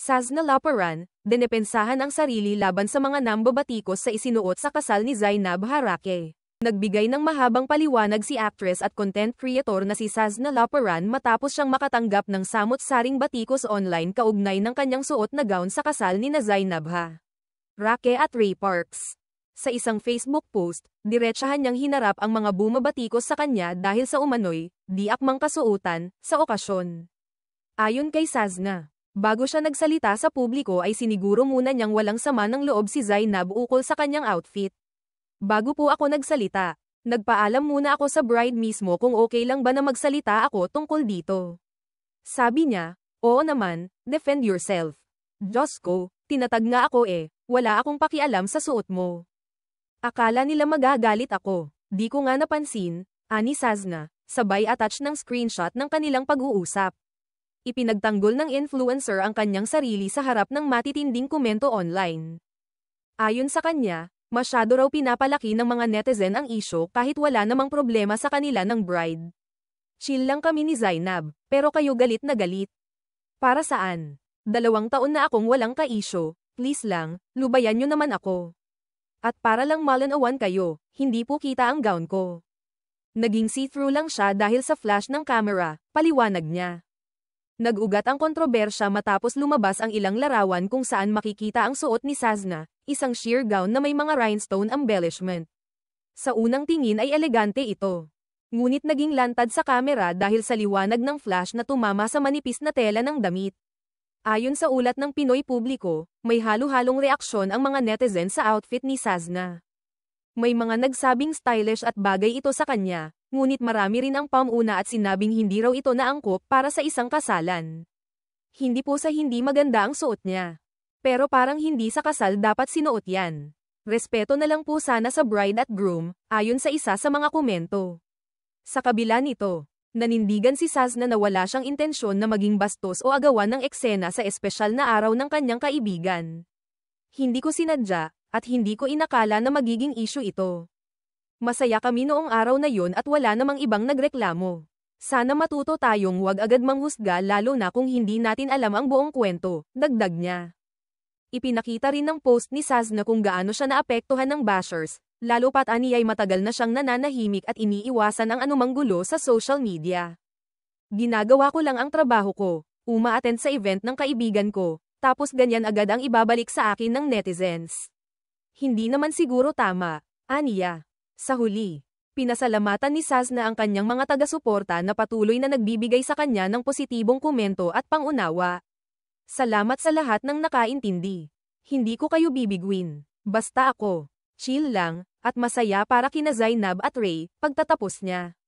Sazna Laparan, dinepensahan ang sarili laban sa mga nambabatikos sa isinuot sa kasal ni Zainab Harake. Nagbigay ng mahabang paliwanag si actress at content creator na si Sazna Laparan matapos siyang makatanggap ng samot-saring batikos online kaugnay ng kanyang suot na gown sa kasal ni Zainab Harake at Ray Parks. Sa isang Facebook post, diretsahan niyang hinarap ang mga bumabatikos sa kanya dahil sa umano'y di akmang kasuotan sa okasyon. Ayon kay Sazna, bago siya nagsalita sa publiko ay siniguro muna niyang walang sama ng loob si Zainab ukol sa kanyang outfit. Bago po ako nagsalita, nagpaalam muna ako sa bride mismo kung okay lang ba na magsalita ako tungkol dito. Sabi niya, oo naman, defend yourself. Diyos ko, tinatag nga ako wala akong pakialam sa suot mo. Akala nila magagalit ako, di ko nga napansin, ani Sazna, sabay attach ng screenshot ng kanilang pag-uusap. Ipinagtanggol ng influencer ang kanyang sarili sa harap ng matitinding komento online. Ayon sa kanya, masyado raw pinapalaki ng mga netizen ang isyu kahit wala namang problema sa kanila ng bride. Chill lang kami ni Zainab, pero kayo galit na galit. Para saan? 2 taon na akong walang ka-isyu, please lang, lubayan nyo naman ako. At para lang malanawan kayo, hindi po kita ang gown ko. Naging see-through lang siya dahil sa flash ng camera, paliwanag niya. Nag-ugat ang kontrobersya matapos lumabas ang ilang larawan kung saan makikita ang suot ni Sazna, isang sheer gown na may mga rhinestone embellishment. Sa unang tingin ay elegante ito. Ngunit naging lantad sa camera dahil sa liwanag ng flash na tumama sa manipis na tela ng damit. Ayon sa ulat ng Pinoy publiko, may halo-halong reaksyon ang mga netizen sa outfit ni Sazna. May mga nagsabing stylish at bagay ito sa kanya, ngunit marami rin ang pamuna at sinabing hindi raw ito naangkop para sa isang kasalan. Hindi po sa hindi maganda ang suot niya. Pero parang hindi sa kasal dapat sinuot yan. Respeto na lang po sana sa bride at groom, ayon sa isa sa mga komento. Sa kabila nito, nanindigan si Sazna na wala siyang intensyon na maging bastos o agawan ng eksena sa espesyal na araw ng kanyang kaibigan. Hindi ko sinadya, at hindi ko inakala na magiging issue ito. Masaya kami noong araw na yun at wala namang ibang nagreklamo. Sana matuto tayong wag agad manghusga lalo na kung hindi natin alam ang buong kwento, dagdag niya. Ipinakita rin ng post ni Sazna kung gaano siya naapektuhan ng bashers, lalo pat aniyay matagal na siyang nananahimik at iniiwasan ang anumang gulo sa social media. Ginagawa ko lang ang trabaho ko, uma-attend sa event ng kaibigan ko, tapos ganyan agad ang ibabalik sa akin ng netizens. Hindi naman siguro tama, aniya. Sa huli, pinasalamatan ni Sazna ang kanyang mga taga-suporta na patuloy na nagbibigay sa kanya ng positibong komento at pangunawa. Salamat sa lahat ng nakaintindi. Hindi ko kayo bibigwin. Basta ako. Chill lang, at masaya para kina Zainab at Ray, pagtatapos niya.